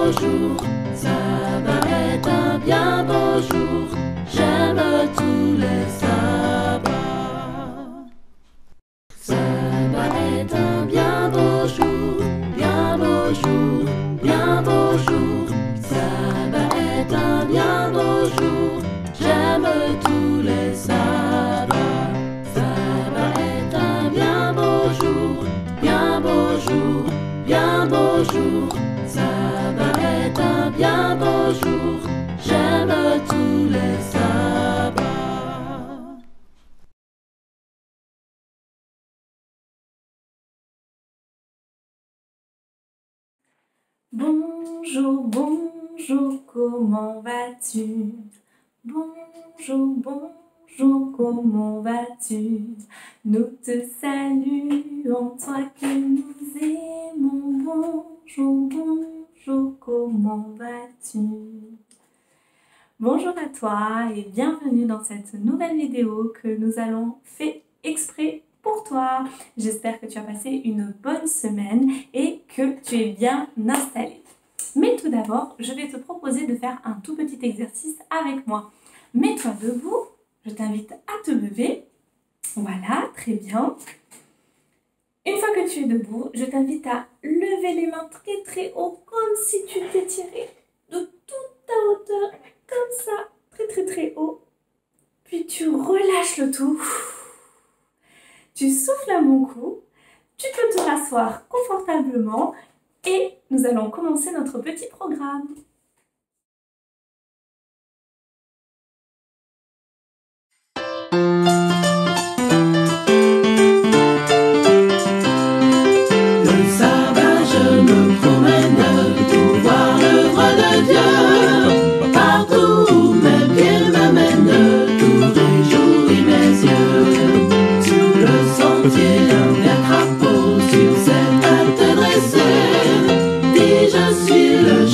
beau jour. Sabbat est un bien beau jour. J'aime tous les sabbats. Sabbat est un bien beau jour, bien beau jour, bien beau jour. Sabbat est un bien beau jour. J'aime tous les sabbats. Sabbat est un bien beau jour, bien beau jour, bien beau jour. Sabbat est un bien beau jour. J'aime tous les sabbats. Bonjour, bonjour, comment vas-tu? Bonjour, bonjour, comment vas-tu? Nous te saluons, toi que nous aimons. Bonjour, bonjour, comment vas-tu? Bonjour à toi et bienvenue dans cette nouvelle vidéo que nous allons faire exprès pour toi. J'espère que tu as passé une bonne semaine et que tu es bien installé. Mais tout d'abord, je vais te proposer de faire un tout petit exercice avec moi. Mets-toi debout, je t'invite à te lever. Voilà, très bien. Une fois que tu es debout, je t'invite à lever les mains très très haut, comme si tu t'étirais de toute ta hauteur, comme ça, très très très haut. Puis tu relâches le tout. Tu souffles un bon coup. Tu peux te rasseoir confortablement et nous allons commencer notre petit programme.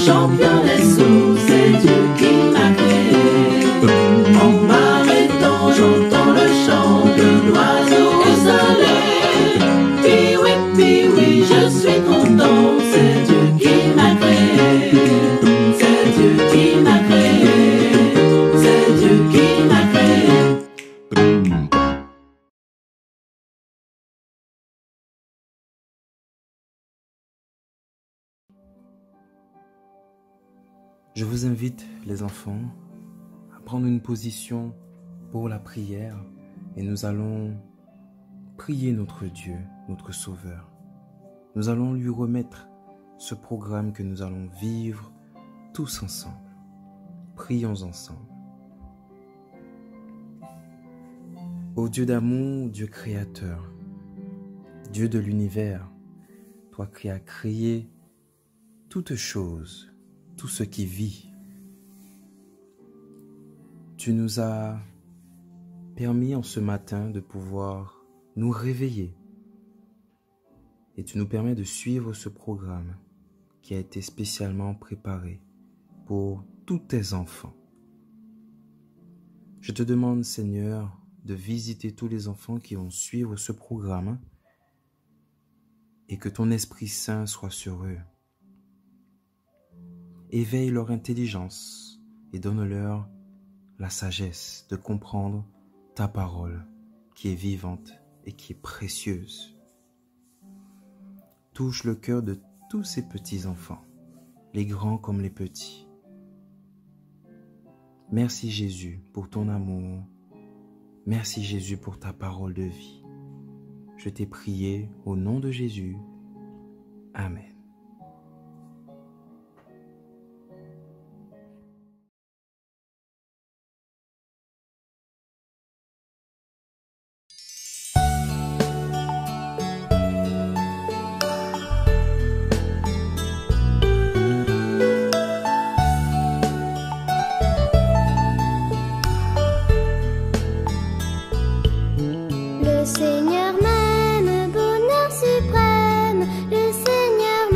Champion des sauts, c'est Dieu qui m'a créé. En m'arrêtant, j'entends le chant de l'oiseau au soleil. Puis oui, je suis content, c'est Dieu qui m'a créé. C'est Dieu qui m'a créé. C'est Dieu qui m'a créé. Je vous invite, les enfants, à prendre une position pour la prière et nous allons prier notre Dieu, notre Sauveur. Nous allons lui remettre ce programme que nous allons vivre tous ensemble. Prions ensemble. Ô Dieu d'amour, Dieu créateur, Dieu de l'univers, toi qui as créé toutes choses, tout ce qui vit. Tu nous as permis en ce matin de pouvoir nous réveiller et tu nous permets de suivre ce programme qui a été spécialement préparé pour tous tes enfants. Je te demande, Seigneur, de visiter tous les enfants qui vont suivre ce programme et que ton Esprit Saint soit sur eux. Éveille leur intelligence et donne-leur la sagesse de comprendre ta parole qui est vivante et qui est précieuse. Touche le cœur de tous ces petits enfants, les grands comme les petits. Merci Jésus pour ton amour. Merci Jésus pour ta parole de vie. Je t'ai prié au nom de Jésus. Amen. Le Seigneur m'aime, bonheur suprême. Le Seigneur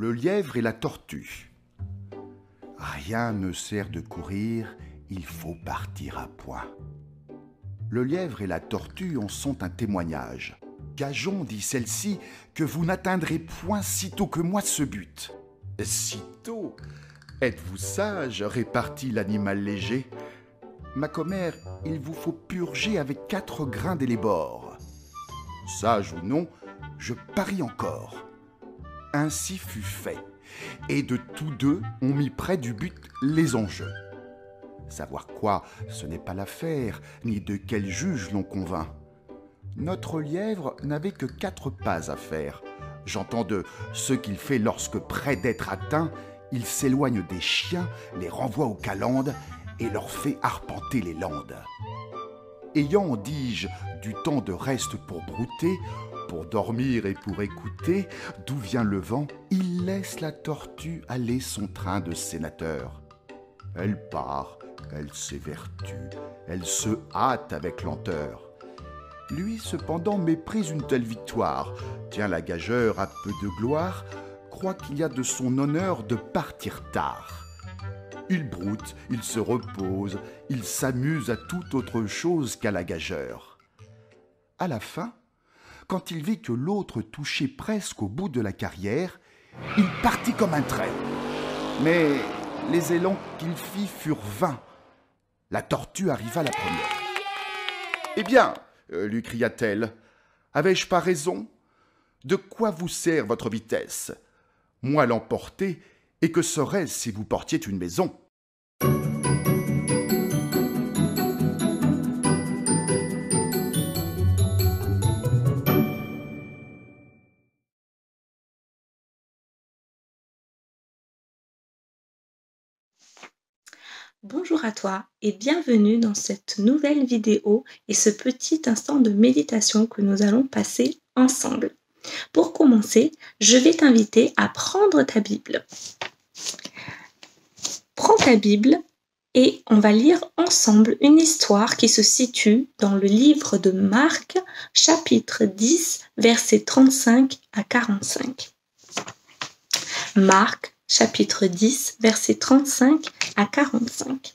Le lièvre et la tortue. Rien ne sert de courir, il faut partir à point. Le lièvre et la tortue en sont un témoignage. Gageons, dit celle-ci, que vous n'atteindrez point sitôt que moi ce but. Sitôt? Êtes-vous sage, répartit l'animal léger. Ma commère, il vous faut purger avec 4 grains d'élébore. Sage ou non, je parie encore. Ainsi fut fait, et de tous deux, on mit près du but les enjeux. Savoir quoi, ce n'est pas l'affaire, ni de quel juge l'on convainc. Notre lièvre n'avait que 4 pas à faire. J'entends de ce qu'il fait lorsque, près d'être atteint, il s'éloigne des chiens, les renvoie aux calendes et leur fait arpenter les landes. Ayant, dis-je, du temps de reste pour brouter, pour dormir et pour écouter, d'où vient le vent, il laisse la tortue aller son train de sénateur. Elle part, elle s'évertue, elle se hâte avec lenteur. Lui, cependant, méprise une telle victoire, tient la gageure à peu de gloire, croit qu'il y a de son honneur de partir tard. Il broute, il se repose, il s'amuse à toute autre chose qu'à la gageure. À la fin, quand il vit que l'autre touchait presque au bout de la carrière, il partit comme un trait. Mais les élans qu'il fit furent vains. La tortue arriva la première. « Eh bien, lui cria-t-elle, avais-je pas raison? De quoi vous sert votre vitesse? Moi l'emporter, et que serait-ce si vous portiez une maison ?» Bonjour à toi et bienvenue dans cette nouvelle vidéo et ce petit instant de méditation que nous allons passer ensemble. Pour commencer, je vais t'inviter à prendre ta Bible. Prends ta Bible et on va lire ensemble une histoire qui se situe dans le livre de Marc, chapitre 10, versets 35 à 45. Marc, chapitre 10, versets 35 à 45.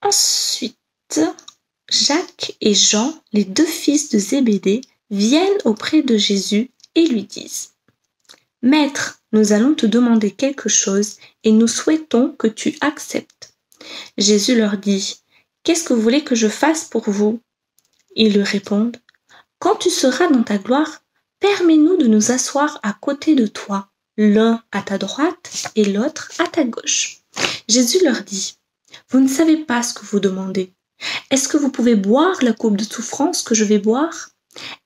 Ensuite, Jacques et Jean, les 2 fils de Zébédée, viennent auprès de Jésus et lui disent « Maître, nous allons te demander quelque chose et nous souhaitons que tu acceptes. » Jésus leur dit « Qu'est-ce que vous voulez que je fasse pour vous ?» Ils lui répondent « Quand tu seras dans ta gloire, permets-nous de nous asseoir à côté de toi, l'un à ta droite et l'autre à ta gauche. » Jésus leur dit « Vous ne savez pas ce que vous demandez. Est-ce que vous pouvez boire la coupe de souffrance que je vais boire?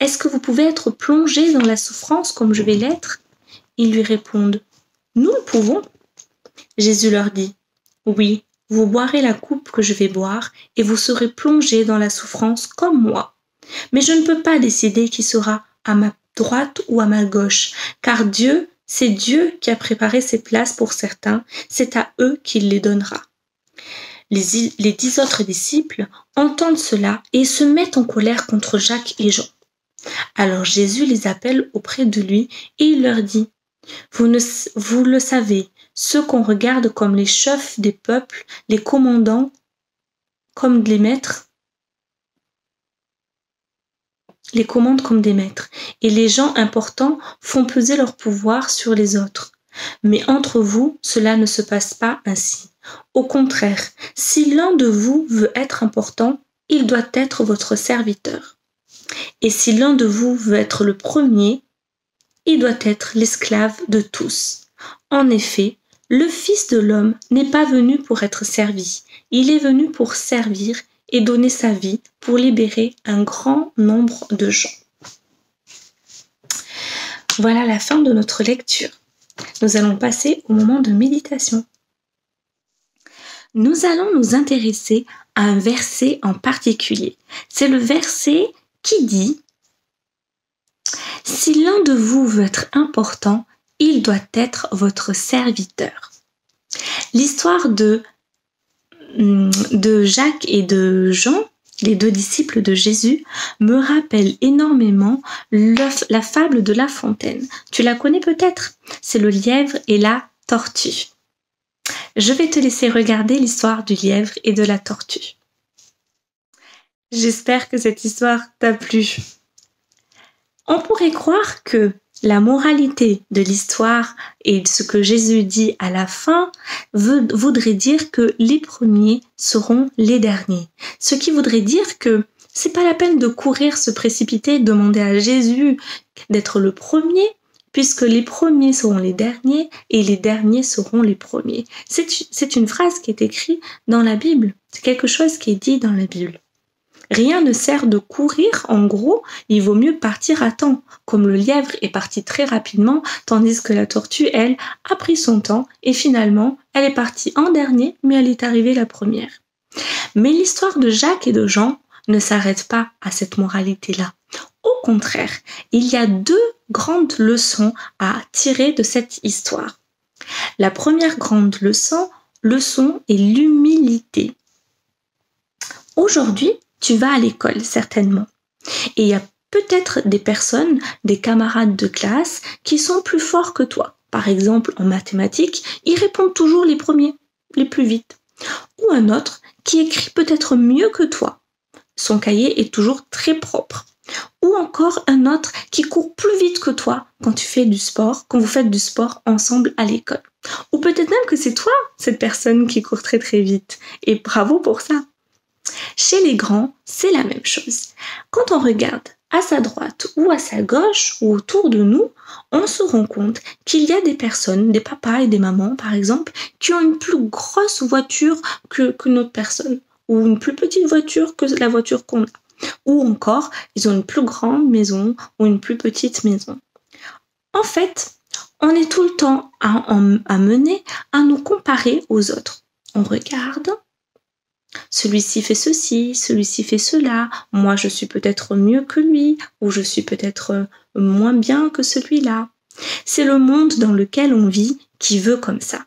Est-ce que vous pouvez être plongé dans la souffrance comme je vais l'être? » Ils lui répondent « Nous le pouvons. » Jésus leur dit « Oui, vous boirez la coupe que je vais boire et vous serez plongés dans la souffrance comme moi. Mais je ne peux pas décider qui sera à ma droite ou à ma gauche, car c'est Dieu qui a préparé ces places pour certains, c'est à eux qu'il les donnera. » Les 10 autres disciples entendent cela et se mettent en colère contre Jacques et Jean. Alors Jésus les appelle auprès de lui et il leur dit « Vous le savez, ceux qu'on regarde comme les chefs des peuples, les commandants, comme les maîtres, les commandent comme des maîtres, et les gens importants font peser leur pouvoir sur les autres. Mais entre vous, cela ne se passe pas ainsi. Au contraire, si l'un de vous veut être important, il doit être votre serviteur. Et si l'un de vous veut être le premier, il doit être l'esclave de tous. En effet, le Fils de l'homme n'est pas venu pour être servi, il est venu pour servir et donner sa vie pour libérer un grand nombre de gens. » Voilà la fin de notre lecture. Nous allons passer au moment de méditation. Nous allons nous intéresser à un verset en particulier. C'est le verset qui dit « Si l'un de vous veut être important, il doit être votre serviteur. » L'histoire de Jacques et de Jean les 2 disciples de Jésus, me rappelle énormément la fable de La Fontaine. Tu la connais peut-être? C'est le lièvre et la tortue. Je vais te laisser regarder l'histoire du lièvre et de la tortue. J'espère que cette histoire t'a plu. On pourrait croire que la moralité de l'histoire et ce que Jésus dit à la fin voudrait dire que les premiers seront les derniers. Ce qui voudrait dire que c'est pas la peine de courir, se précipiter, demander à Jésus d'être le premier, puisque les premiers seront les derniers et les derniers seront les premiers. C'est une phrase qui est écrite dans la Bible. C'est quelque chose qui est dit dans la Bible. Rien ne sert de courir, en gros, il vaut mieux partir à temps, comme le lièvre est parti très rapidement, tandis que la tortue, elle, a pris son temps et finalement, elle est partie en dernier, mais elle est arrivée la première. Mais l'histoire de Jacques et de Jean ne s'arrête pas à cette moralité-là. Au contraire, il y a 2 grandes leçons à tirer de cette histoire. La première grande leçon est l'humilité. Aujourd'hui, tu vas à l'école, certainement. Et il y a peut-être des personnes, des camarades de classe, qui sont plus forts que toi. Par exemple, en mathématiques, ils répondent toujours les premiers, les plus vite. Ou un autre qui écrit peut-être mieux que toi. Son cahier est toujours très propre. Ou encore un autre qui court plus vite que toi quand tu fais du sport, quand vous faites du sport ensemble à l'école. Ou peut-être même que c'est toi, cette personne qui court très très vite. Et bravo pour ça. Chez les grands, c'est la même chose. Quand on regarde à sa droite ou à sa gauche ou autour de nous, on se rend compte qu'il y a des personnes, des papas et des mamans par exemple, qui ont une plus grosse voiture que notre personne, ou une plus petite voiture que la voiture qu'on a. Ou encore, ils ont une plus grande maison ou une plus petite maison. En fait, on est tout le temps amené à nous comparer aux autres. On regarde, celui-ci fait ceci, celui-ci fait cela, moi je suis peut-être mieux que lui, ou je suis peut-être moins bien que celui-là. C'est le monde dans lequel on vit qui veut comme ça.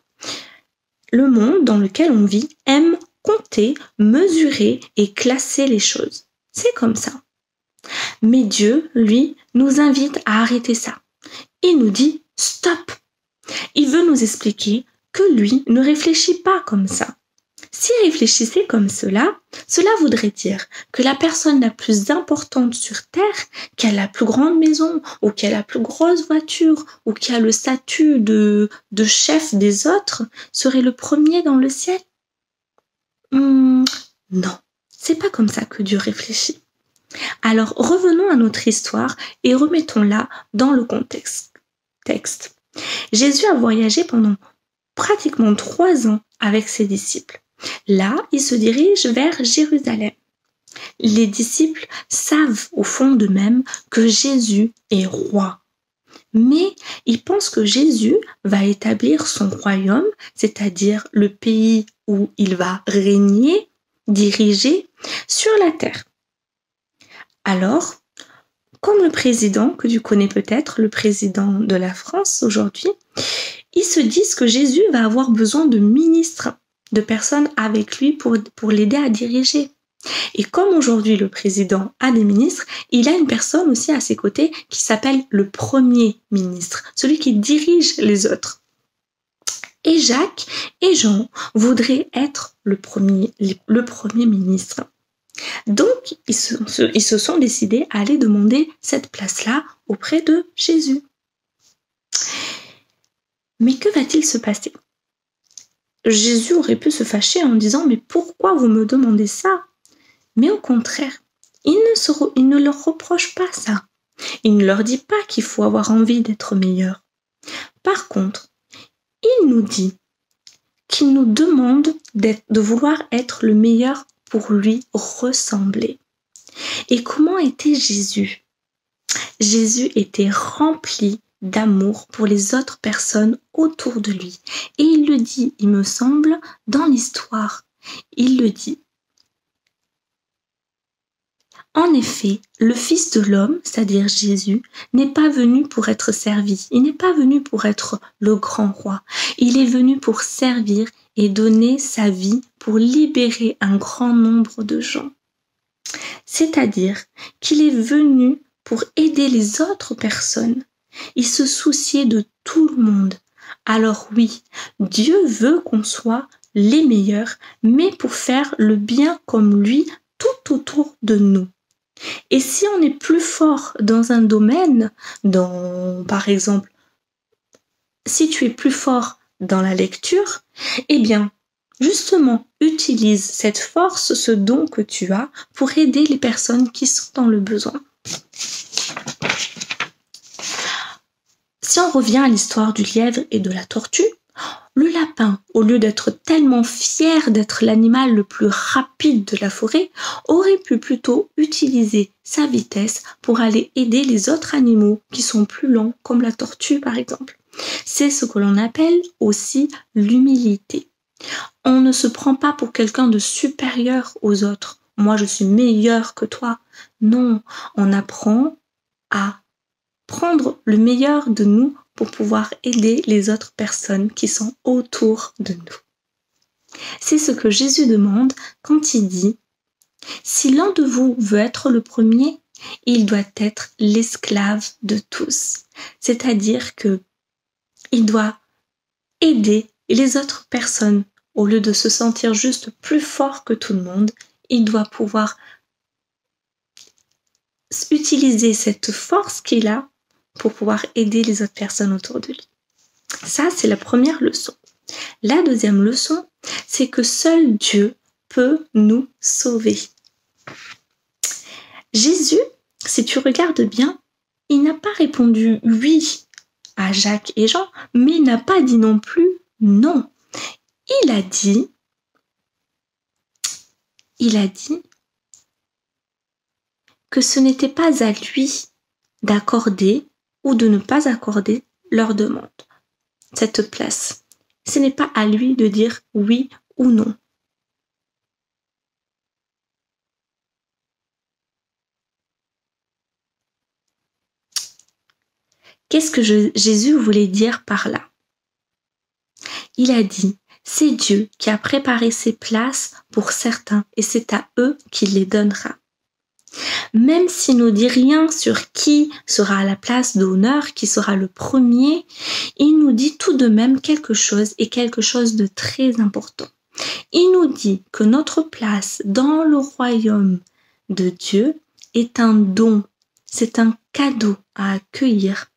Le monde dans lequel on vit aime compter, mesurer et classer les choses. C'est comme ça. Mais Dieu, lui, nous invite à arrêter ça. Il nous dit « stop ». Il veut nous expliquer que lui ne réfléchit pas comme ça. S'il réfléchissait comme cela voudrait dire que la personne la plus importante sur Terre, qui a la plus grande maison, ou qui a la plus grosse voiture, ou qui a le statut de chef des autres, serait le premier dans le ciel? Non, c'est pas comme ça que Dieu réfléchit. Alors revenons à notre histoire et remettons-la dans le contexte. Jésus a voyagé pendant pratiquement 3 ans avec ses disciples. Là, il se dirige vers Jérusalem. Les disciples savent au fond d'eux-mêmes que Jésus est roi. Mais ils pensent que Jésus va établir son royaume, c'est-à-dire le pays où il va régner, diriger, sur la terre. Alors, comme le président, que tu connais peut-être, le président de la France aujourd'hui, ils se disent que Jésus va avoir besoin de ministres, de personnes avec lui pour l'aider à diriger. Et comme aujourd'hui le président a des ministres, il a une personne aussi à ses côtés qui s'appelle le Premier ministre, celui qui dirige les autres. Et Jacques et Jean voudraient être le premier ministre. Donc, ils se sont décidés à aller demander cette place-là auprès de Jésus. Mais que va-t-il se passer? Jésus aurait pu se fâcher en disant « Mais pourquoi vous me demandez ça ?» Mais au contraire, il ne leur reproche pas ça. Il ne leur dit pas qu'il faut avoir envie d'être meilleur. Par contre, il nous dit qu'il nous demande de vouloir être le meilleur pour lui ressembler. Et comment était Jésus? Jésus était rempli d'amour pour les autres personnes autour de lui. Et il le dit, il me semble, dans l'histoire. Il le dit. En effet, le Fils de l'homme, c'est-à-dire Jésus, n'est pas venu pour être servi. Il n'est pas venu pour être le grand roi. Il est venu pour servir et donner sa vie pour libérer un grand nombre de gens. C'est-à-dire qu'il est venu pour aider les autres personnes. Il se souciait de tout le monde. Alors oui, Dieu veut qu'on soit les meilleurs, mais pour faire le bien comme lui tout autour de nous. Et si on est plus fort dans un domaine, par exemple, si tu es plus fort dans la lecture, eh bien, justement, utilise cette force, ce don que tu as, pour aider les personnes qui sont dans le besoin. Si on revient à l'histoire du lièvre et de la tortue, le lapin, au lieu d'être tellement fier d'être l'animal le plus rapide de la forêt, aurait pu plutôt utiliser sa vitesse pour aller aider les autres animaux qui sont plus lents, comme la tortue par exemple. C'est ce que l'on appelle aussi l'humilité. On ne se prend pas pour quelqu'un de supérieur aux autres. Moi, je suis meilleur que toi. Non, on apprend à prendre le meilleur de nous pour pouvoir aider les autres personnes qui sont autour de nous. C'est ce que Jésus demande quand il dit « Si l'un de vous veut être le premier, il doit être l'esclave de tous. » C'est-à-dire que il doit aider les autres personnes. Au lieu de se sentir juste plus fort que tout le monde, il doit pouvoir utiliser cette force qu'il a pour pouvoir aider les autres personnes autour de lui. Ça, c'est la première leçon. La deuxième leçon, c'est que seul Dieu peut nous sauver. Jésus, si tu regardes bien, il n'a pas répondu oui à Jacques et Jean, mais il n'a pas dit non plus non. Il a dit que ce n'était pas à lui d'accorder ou de ne pas accorder leur demande, cette place. Ce n'est pas à lui de dire oui ou non. Qu'est-ce que Jésus voulait dire par là? Il a dit, c'est Dieu qui a préparé ces places pour certains et c'est à eux qu'il les donnera. Même s'il ne dit rien sur qui sera à la place d'honneur, qui sera le premier, il nous dit tout de même quelque chose et quelque chose de très important. Il nous dit que notre place dans le royaume de Dieu est un don, c'est un cadeau à accueillir.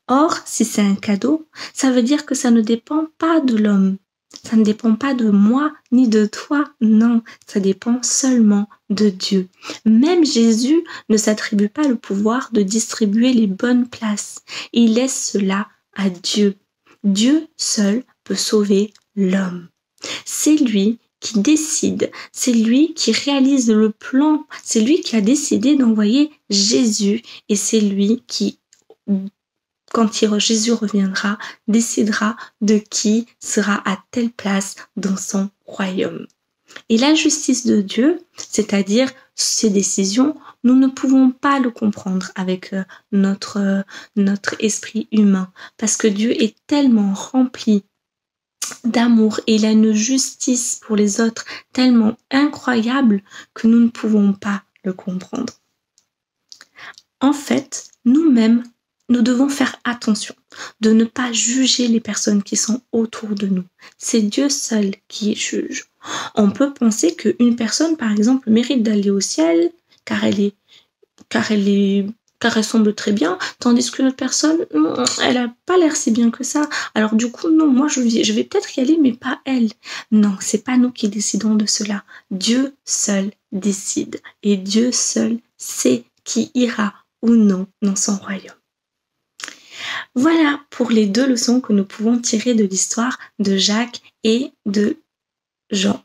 Or, si c'est un cadeau, ça veut dire que ça ne dépend pas de l'homme. Ça ne dépend pas de moi ni de toi, non, ça dépend seulement de Dieu. Même Jésus ne s'attribue pas le pouvoir de distribuer les bonnes places. Il laisse cela à Dieu. Dieu seul peut sauver l'homme. C'est lui qui décide, c'est lui qui réalise le plan, c'est lui qui a décidé d'envoyer Jésus et c'est lui qui, quand Jésus reviendra, décidera de qui sera à telle place dans son royaume. Et la justice de Dieu, c'est-à-dire ses décisions, nous ne pouvons pas le comprendre avec notre esprit humain, parce que Dieu est tellement rempli d'amour et il a une justice pour les autres tellement incroyable que nous ne pouvons pas le comprendre. En fait, nous-mêmes, nous devons faire attention de ne pas juger les personnes qui sont autour de nous. C'est Dieu seul qui juge. On peut penser qu'une personne, par exemple, mérite d'aller au ciel car elle semble très bien, tandis qu'une autre personne, elle n'a pas l'air si bien que ça. Alors du coup, non, moi je vais peut-être y aller, mais pas elle. Non, c'est pas nous qui décidons de cela. Dieu seul décide et Dieu seul sait qui ira ou non dans son royaume. Voilà pour les deux leçons que nous pouvons tirer de l'histoire de Jacques et de Jean.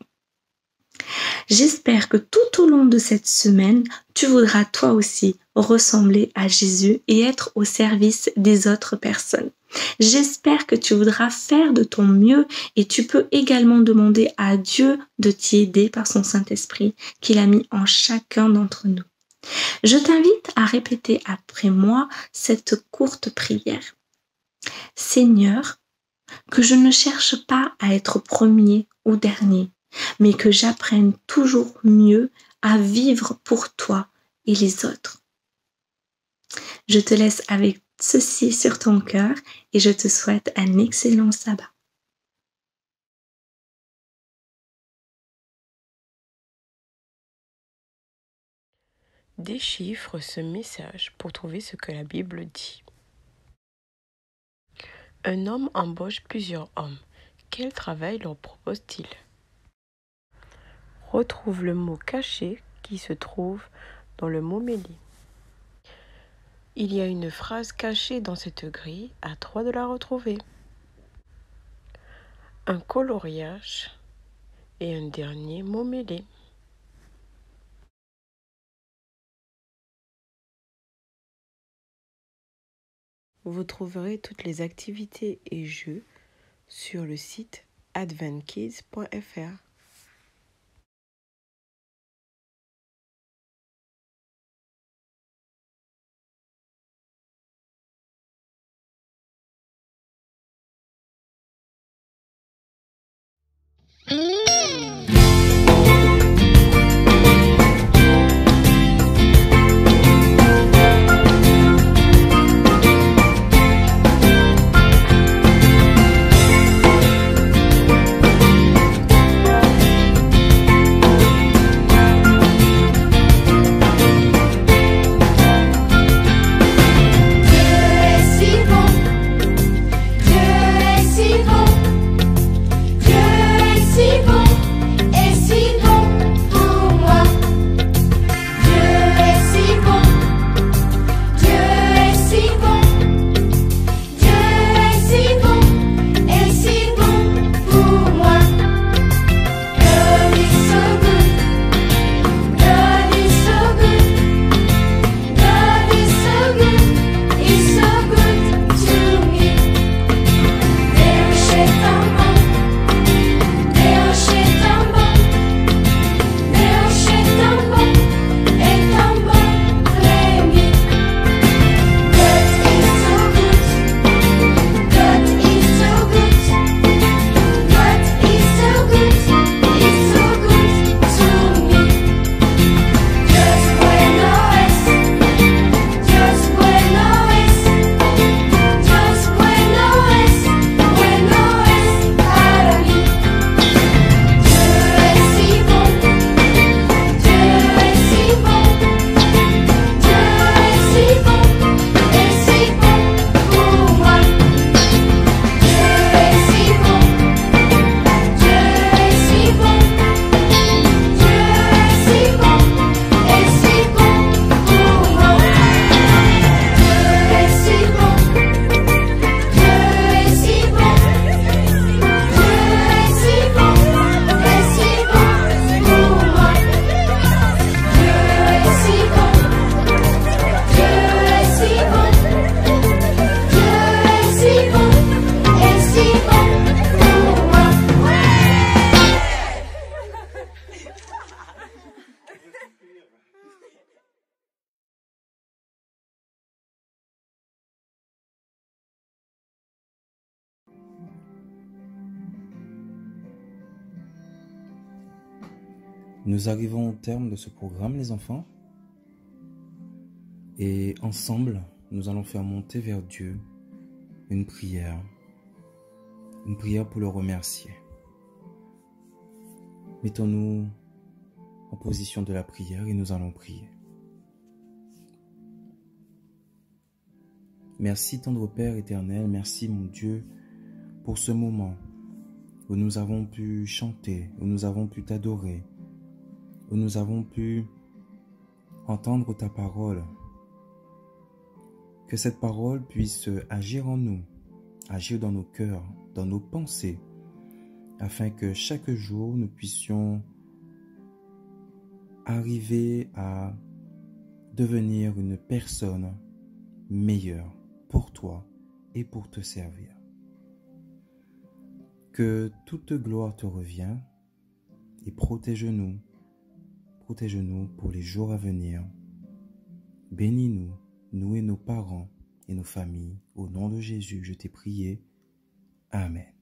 J'espère que tout au long de cette semaine, tu voudras toi aussi ressembler à Jésus et être au service des autres personnes. J'espère que tu voudras faire de ton mieux et tu peux également demander à Dieu de t'y aider par son Saint-Esprit qu'il a mis en chacun d'entre nous. Je t'invite à répéter après moi cette courte prière. Seigneur, que je ne cherche pas à être premier ou dernier, mais que j'apprenne toujours mieux à vivre pour toi et les autres. Je te laisse avec ceci sur ton cœur et je te souhaite un excellent sabbat. Déchiffre ce message pour trouver ce que la Bible dit. Un homme embauche plusieurs hommes. Quel travail leur propose-t-il? Retrouve le mot caché qui se trouve dans le mot mêlé. Il y a une phrase cachée dans cette grille, à toi de la retrouver. Un coloriage et un dernier mot mêlé. Vous trouverez toutes les activités et jeux sur le site adventkids.fr. Nous arrivons au terme de ce programme, les enfants. Et ensemble, nous allons faire monter vers Dieu une prière pour le remercier. Mettons-nous en position de la prière et nous allons prier. Merci, tendre Père éternel, merci mon Dieu pour ce moment où nous avons pu chanter, où nous avons pu t'adorer, où nous avons pu entendre ta parole. Que cette parole puisse agir en nous, agir dans nos cœurs, dans nos pensées, afin que chaque jour nous puissions arriver à devenir une personne meilleure pour toi et pour te servir. Que toute gloire te revienne et protège-nous pour les jours à venir. Bénis-nous, nous et nos parents et nos familles. Au nom de Jésus, je t'ai prié. Amen.